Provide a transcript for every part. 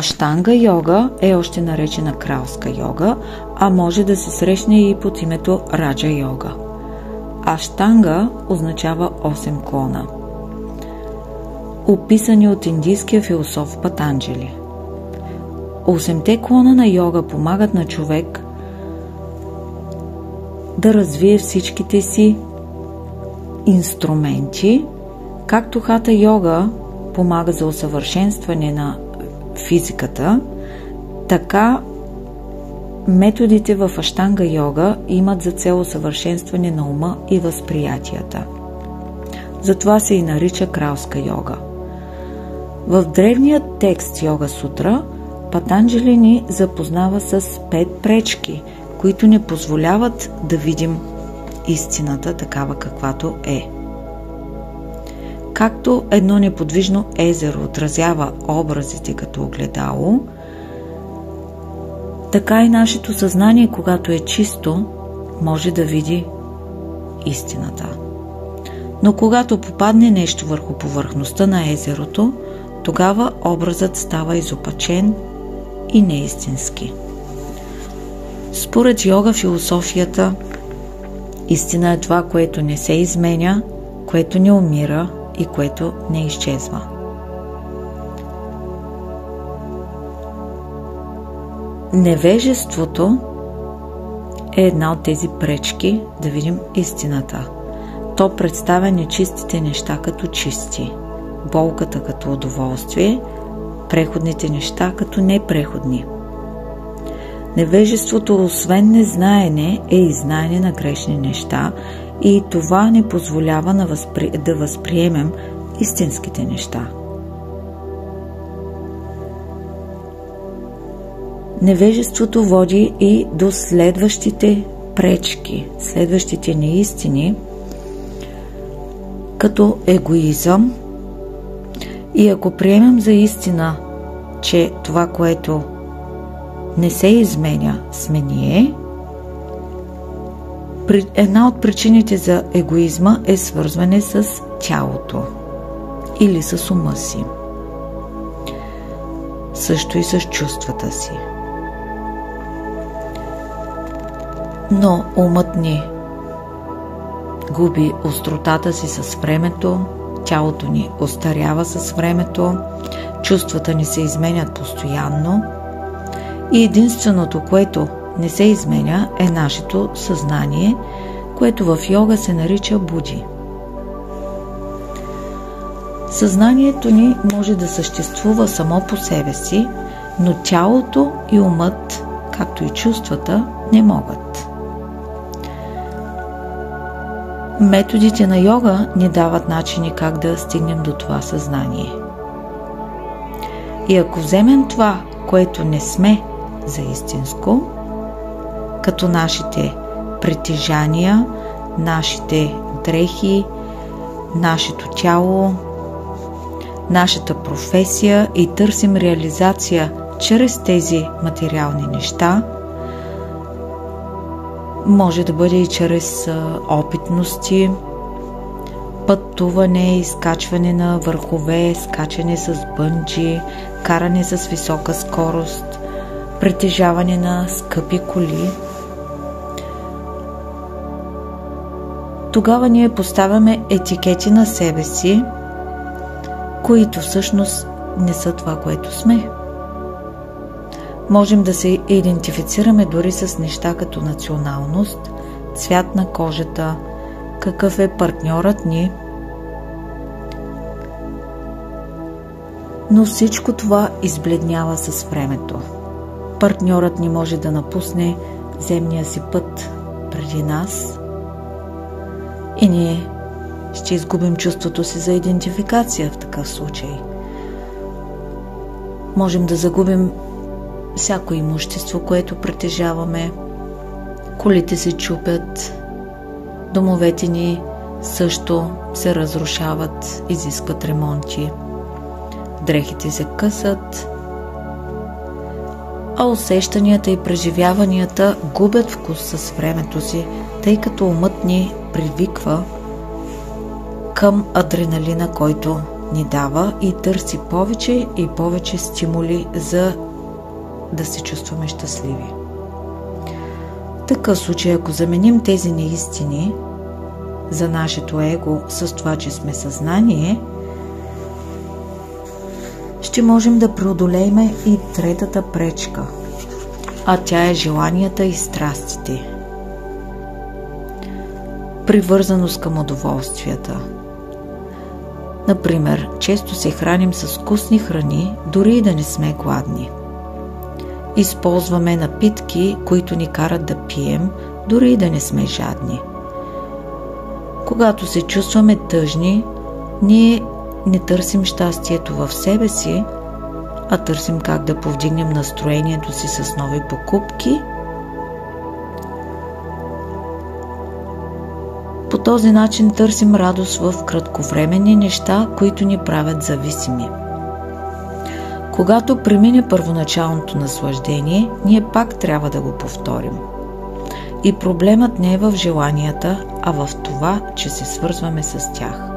Аштанга йога е още наречена кралска йога, а може да се срещне и под името раджа йога. Аштанга означава 8 клона, описани от индийския философ Патанджали. 8-те клона на йога помагат на човек да развие всичките си инструменти, както хата йога помага за усъвършенстване на физиката, така методите в аштанга йога имат за цел усъвършенстване на ума и възприятията. Затова се и нарича кралска йога. В древният текст Йога Сутра Патанджали ни запознава с 5 пречки, които не позволяват да видим истината такава каквато е. Както едно неподвижно езеро отразява образите като огледало, така и нашето съзнание, когато е чисто, може да види истината. Но когато попадне нещо върху повърхността на езерото, тогава образът става изопачен и неистински. Според йога философията, истина е това, което не се изменя, което не умира и което не изчезва. Невежеството е една от тези пречки да видим истината. То представя нечистите неща като чисти, болката като удоволствие, преходните неща като непреходни. Невежеството, освен незнаене, е и знаене на грешни неща и това не позволява да възприемем истинските неща. Невежеството води и до следващите пречки, следващите неистини, като егоизъм. И ако приемем за истина, че това, което не се изменя, сме ние, една от причините за егоизма е свързване с тялото или с ума си, също и с чувствата си. Но умът ни губи остротата си с времето, тялото ни остарява с времето, чувствата ни се изменят постоянно и единственото, което не се изменя, е нашето съзнание, което в йога се нарича буди. Съзнанието ни може да съществува само по себе си, но тялото и умът, както и чувствата, не могат. Методите на йога ни дават начини как да стигнем до това съзнание. И ако вземем това, което не сме за истинско, като нашите притежания, нашите дрехи, нашето тяло, нашата професия и търсим реализация чрез тези материални неща, може да бъде и чрез опитности, пътуване, изкачване на върхове, скачане с бънджи, каране с висока скорост, притежаване на скъпи коли. Тогава ние поставяме етикети на себе си, които всъщност не са това, което сме. Можем да се идентифицираме дори с неща като националност, цвят на кожата, какъв е партньорът ни. Но всичко това избледнява с времето. Партньорът ни може да напусне земния си път преди нас и ние ще изгубим чувството си за идентификация в такъв случай. Можем да загубим всяко имущество, което притежаваме. Колите се чупят, домовете ни също се разрушават, изискват ремонти, дрехите се късат, а усещанията и преживяванията губят вкус с времето си, тъй като умът ни привиква към адреналина, който ни дава и търси повече и повече стимули, за да се чувстваме щастливи. В такъв случай, ако заменим тези неистини за нашето его с това, че сме съзнание, ще можем да преодолеем и третата пречка, а тя е желанията и страстите. Привързаност към удоволствията. Например, често се храним с вкусни храни, дори и да не сме гладни. Използваме напитки, които ни карат да пием, дори и да не сме жадни. Когато се чувстваме тъжни, ние не търсим щастието в себе си, а търсим как да повдигнем настроението си с нови покупки. По този начин търсим радост в кратковременни неща, които ни правят зависими. Когато премине първоначалното наслаждение, ние пак трябва да го повторим. И проблемът не е в желанията, а в това, че се свързваме с тях.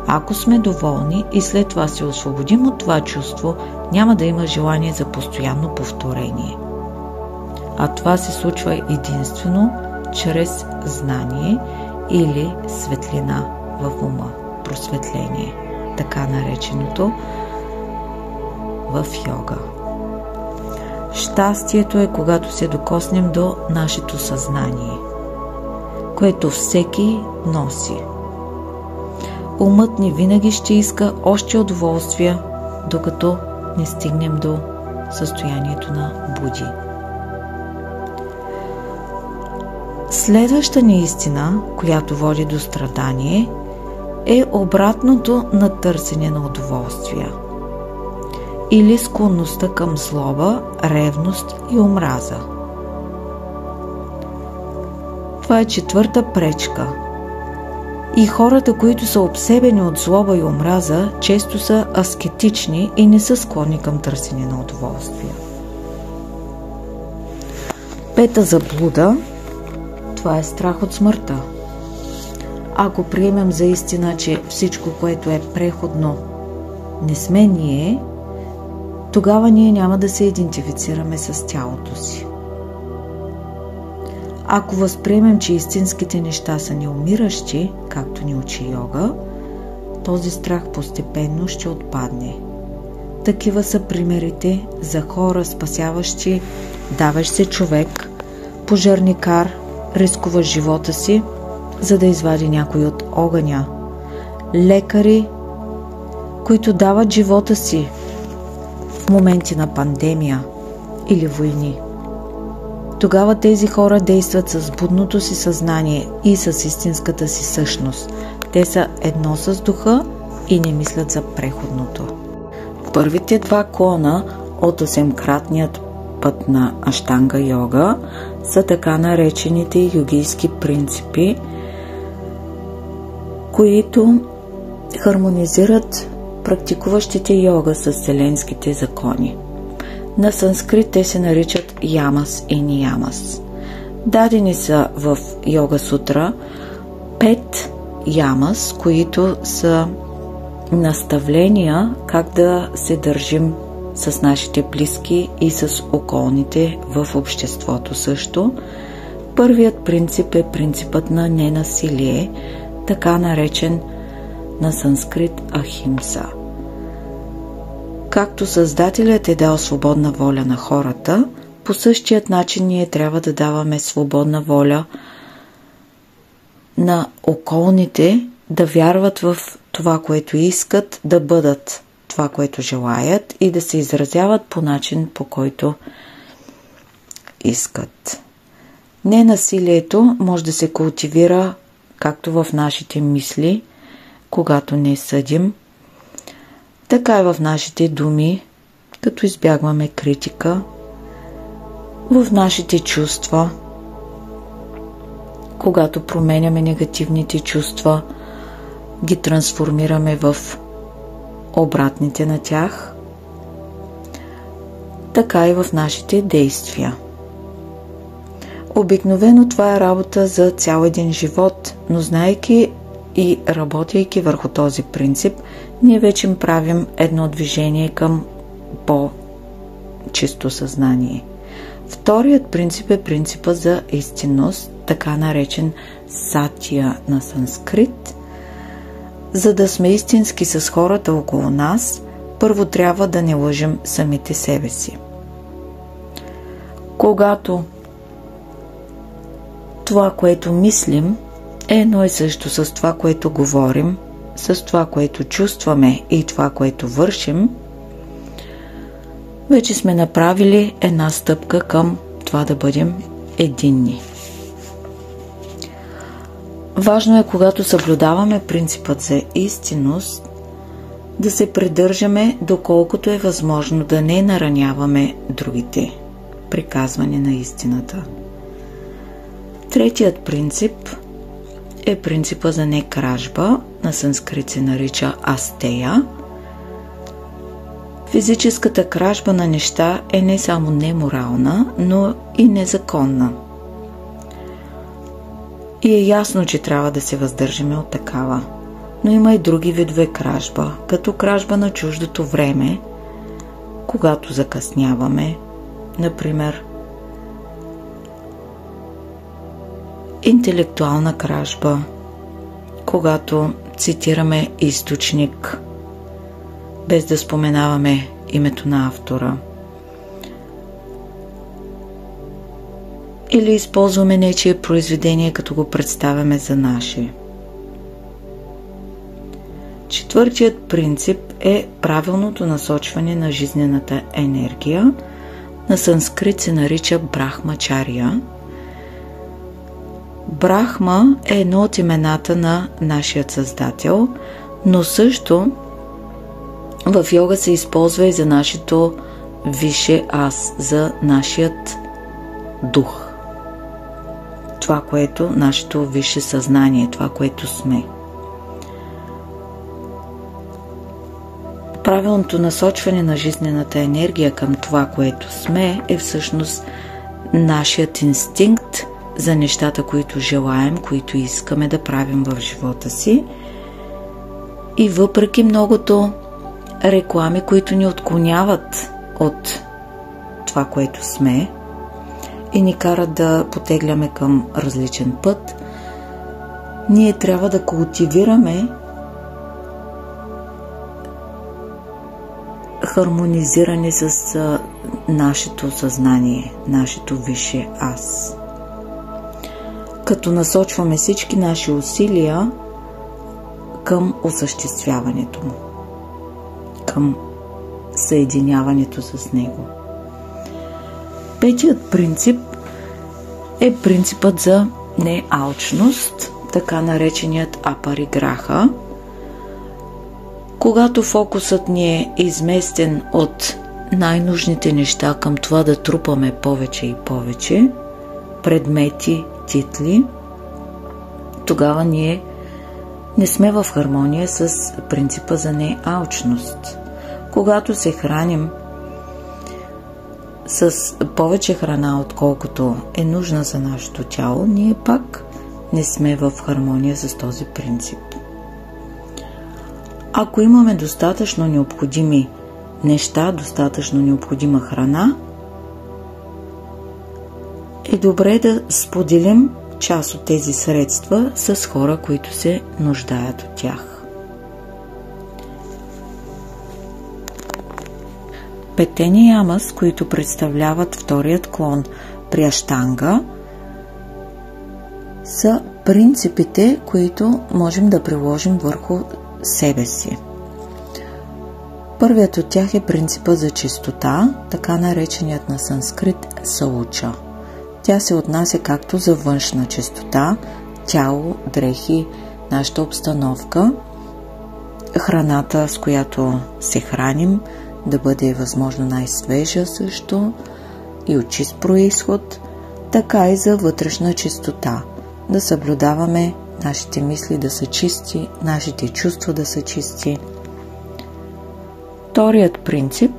Ако сме доволни и след това се освободим от това чувство, няма да има желание за постоянно повторение. А това се случва единствено чрез знание или светлина в ума, просветление, така нареченото в йога. Щастието е когато се докоснем до нашето съзнание, което всеки носи. Умът ни винаги ще иска още удоволствия, докато не стигнем до състоянието на буди. Следваща неистина, която води до страдание, е обратното на търсене на удоволствия или склонността към злоба, ревност и омраза. Това е четвърта пречка. И хората, които са обсебени от злоба и омраза, често са аскетични и не са склонни към търсене на удоволствия. Пета заблуда – това е страх от смъртта. Ако приемем за истина, че всичко, което е преходно, не сме ние, тогава ние няма да се идентифицираме с тялото си. Ако възприемем, че истинските неща са неумиращи, както ни учи йога, този страх постепенно ще отпадне. Такива са примерите за хора, спасяващи даващ се човек, пожарникар, рискува живота си, за да извади някой от огъня, лекари, които дават живота си в моменти на пандемия или войни. Тогава тези хора действат с будното си съзнание и с истинската си същност. Те са едно с духа и не мислят за преходното. Първите два клона от 8-кратният път на Аштанга йога са така наречените йогийски принципи, които хармонизират практикуващите йога с вселенските закони. На санскрит те се наричат ямас и ниямас. Дадени са в Йога Сутра 5 ямас, които са наставления как да се държим с нашите близки и с околните в обществото също. Първият принцип е принципът на ненасилие, така наречен на санскрит ахимса. Както Създателят е дал свободна воля на хората, по същият начин ние трябва да даваме свободна воля на околните да вярват в това, което искат, да бъдат това, което желаят и да се изразяват по начин, по който искат. Ненасилието може да се култивира както в нашите мисли, когато не съдим, така и в нашите думи, като избягваме критика, в нашите чувства, когато променяме негативните чувства, ги трансформираме в обратните на тях, така и в нашите действия. Обикновено това е работа за цял един живот, но знаейки и работейки върху този принцип, ние вече правим едно движение към по-чисто съзнание. Вторият принцип е принципа за истинност, така наречен сатия на санскрит. За да сме истински с хората около нас, първо трябва да не лъжем самите себе си. Когато това, което мислим, е едно и също с това, което говорим, с това, което чувстваме и това, което вършим, вече сме направили една стъпка към това да бъдем единни. Важно е, когато съблюдаваме принципът за истинност, да се придържаме доколкото е възможно да не нараняваме другите при казване на истината. Третият принцип е принципа за некражба, на санскрит се нарича астея. Физическата кражба на неща е не само неморална, но и незаконна. И е ясно, че трябва да се въздържаме от такава. Но има и други видове кражба, като кражба на чуждото време, когато закъсняваме, например интелектуална кражба, когато цитираме източник, без да споменаваме името на автора, или използваме нечие произведение, като го представяме за наше. Четвъртият принцип е правилното насочване на жизнената енергия. На санскрит се нарича брахмачария. Брахма е едно от имената на нашият Създател, но също в йога се използва и за нашето висше аз, за нашият дух. Това, което нашето висше съзнание, това, което сме. Правилното насочване на жизнената енергия към това, което сме, е всъщност нашият инстинкт за нещата, които желаем, които искаме да правим в живота си. И въпреки многото реклами, които ни отклоняват от това, което сме и ни карат да потегляме към различен път, ние трябва да култивираме хармонизиране с нашето съзнание, нашето висше аз. Като насочваме всички наши усилия към осъществяването му, към съединяването с него. Петият принцип е принципът за неалчност, така нареченият апариграха. Когато фокусът ни е изместен от най-нужните неща към това да трупаме повече и повече предмети, титли, тогава ние не сме в хармония с принципа за неалчност. Когато се храним с повече храна, отколкото е нужна за нашето тяло, ние пак не сме в хармония с този принцип. Ако имаме достатъчно необходими неща, достатъчно необходима храна, е добре да споделим част от тези средства с хора, които се нуждаят от тях. Петте ниямас, които представляват вторият клон при аштанга, са принципите, които можем да приложим върху себе си. Първият от тях е принципът за чистота, така нареченият на санскрит сауча. Тя се отнася както за външна чистота, тяло, дрехи, нашата обстановка, храната, с която се храним, да бъде възможно най-свежа също и от чист произход, така и за вътрешна чистота. Да съблюдаваме нашите мисли да са чисти, нашите чувства да са чисти. Вторият принцип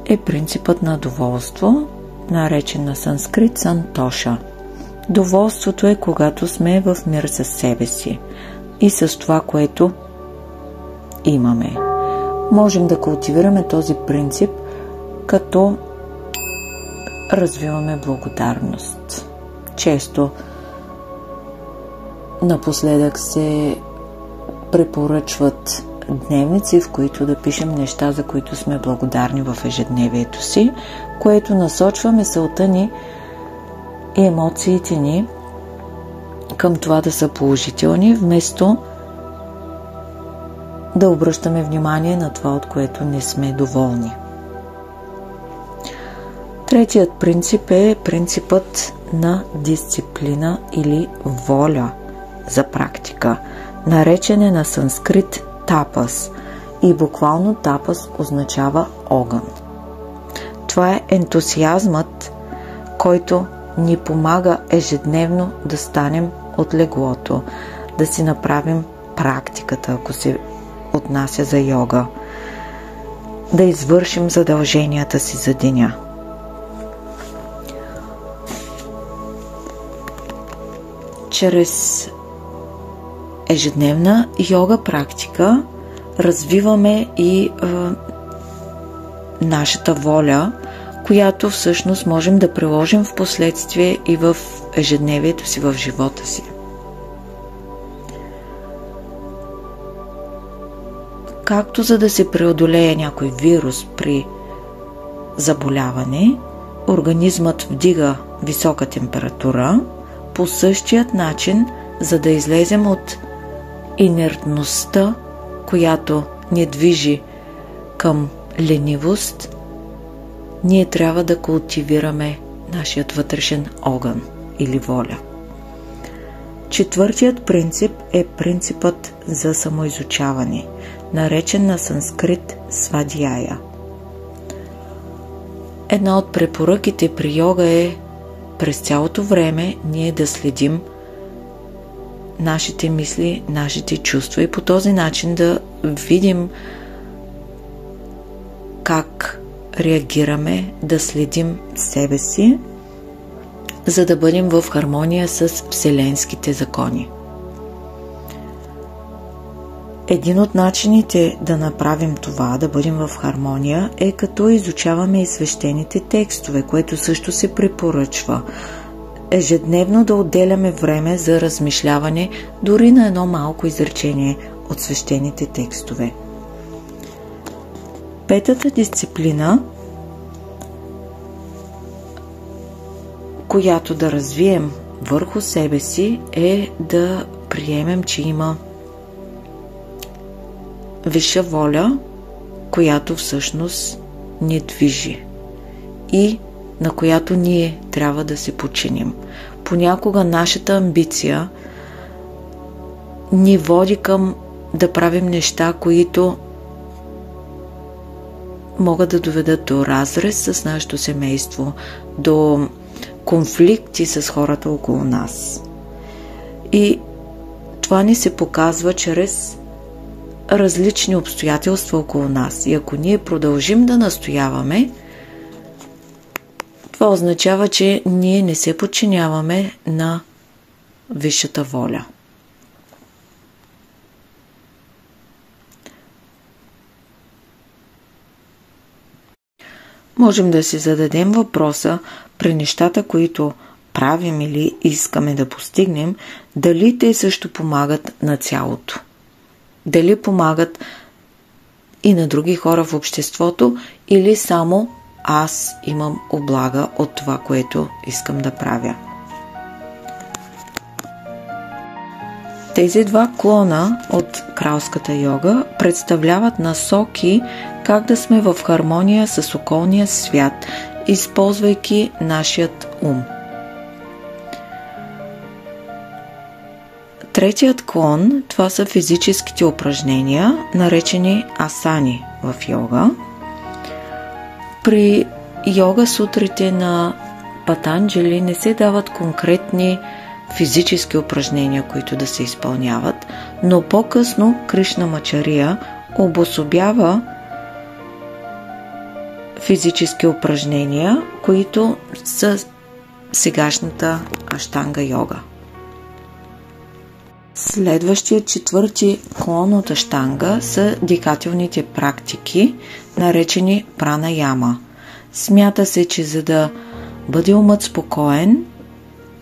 е принципът на доволство, наречен на санскрит сантоша. Доволството е когато сме в мир със себе си и с това, което имаме. Можем да култивираме този принцип, като развиваме благодарност. Често напоследък се препоръчват дневници, в които да пишем неща, за които сме благодарни в ежедневието си, което насочва мисълта ни и емоциите ни към това да са положителни, вместо да обръщаме внимание на това, от което не сме доволни. Третият принцип е принципът на дисциплина или воля за практика, наречен е на санскрит тапас, и буквално тапас означава огън. Това е ентусиазмът, който ни помага ежедневно да станем от леглото, да си направим практиката, ако се отнася за йога, да извършим задълженията си за деня. Чрез ежедневна йога практика развиваме и нашата воля, която всъщност можем да приложим в последствие и в ежедневието си, в живота си. Както за да се преодолее някой вирус при заболяване, организмът вдига висока температура, по същият начин, за да излезем от инертността, която ни движи към ленивост, ние трябва да култивираме нашият вътрешен огън или воля. Четвъртият принцип е принципът за самоизучаване, наречен на санскрит свадьяя. Една от препоръките при йога е през цялото време ние да следим нашите мисли, нашите чувства и по този начин да видим как реагираме, да следим себе си, за да бъдем в хармония с вселенските закони. Един от начините да направим това, да бъдем в хармония, е като изучаваме и свещените текстове, което също се препоръчва. Ежедневно да отделяме време за размишляване дори на едно малко изречение от свещените текстове. Петата дисциплина, която да развием върху себе си, е да приемем, че има висша воля, която всъщност ни движи и на която ние трябва да се подчиним. Понякога нашата амбиция ни води към да правим неща, които могат да доведат до разрез с нашето семейство, до конфликти с хората около нас. И това ни се показва чрез различни обстоятелства около нас. И ако ние продължим да настояваме, това означава, че ние не се подчиняваме на висшата воля. Можем да си зададем въпроса при нещата, които правим или искаме да постигнем, дали те също помагат на цялото. Дали помагат и на други хора в обществото, или само аз имам облага от това, което искам да правя. Тези два клона от кралската йога представляват насоки как да сме в хармония с околния свят, използвайки нашият ум. Третият клон, това са физическите упражнения, наречени асани в йога. При йога сутрите на Патанджали не се дават конкретни физически упражнения, които да се изпълняват, но по-късно Кришнамачария обособява физически упражнения, които са сегашната аштанга йога. Следващият четвърти клон от аштанга са дихателните практики, наречени пранаяма. Смята се, че за да бъде умът спокоен,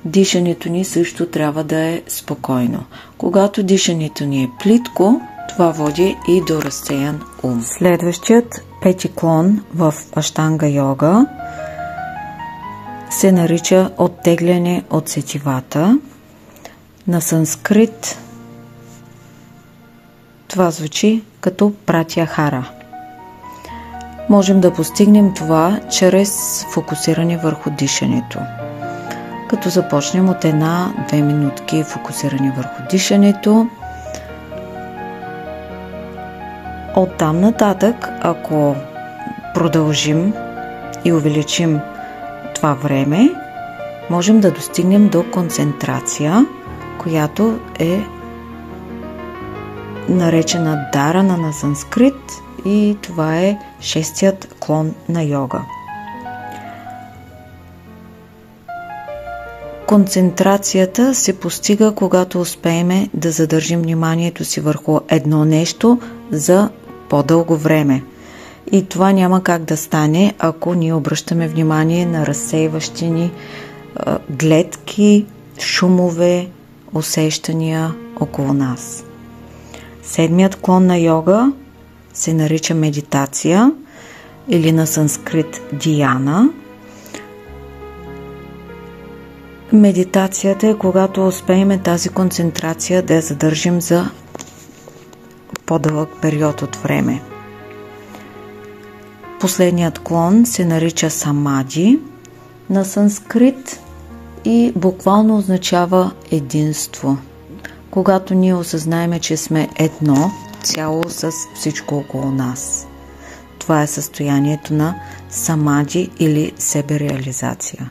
дишането ни също трябва да е спокойно. Когато дишането ни е плитко, това води и до разсеян ум. Следващият пети клон в аштанга йога се нарича оттегляне от сетивата. На санскрит това звучи като пратяхара. Можем да постигнем това чрез фокусиране върху дишането. Като започнем от 1-2 минутки фокусиране върху дишането. Оттам нататък, ако продължим и увеличим това време, можем да достигнем до концентрация, която е наречена дарана на санскрит, и това е шестият клон на йога. Концентрацията се постига, когато успеем да задържим вниманието си върху едно нещо за по-дълго време. И това няма как да стане, ако ние обръщаме внимание на разсейващи ни гледки, шумове, усещания около нас. Седмият клон на йога се нарича медитация или на санскрит дияна. Медитацията е когато успеем тази концентрация да я задържим за по-дълъг период от време. Последният клон се нарича самади на санскрит и буквално означава единство. Когато ние осъзнаем, че сме едно цяло с всичко около нас. Това е състоянието на самади или себереализация.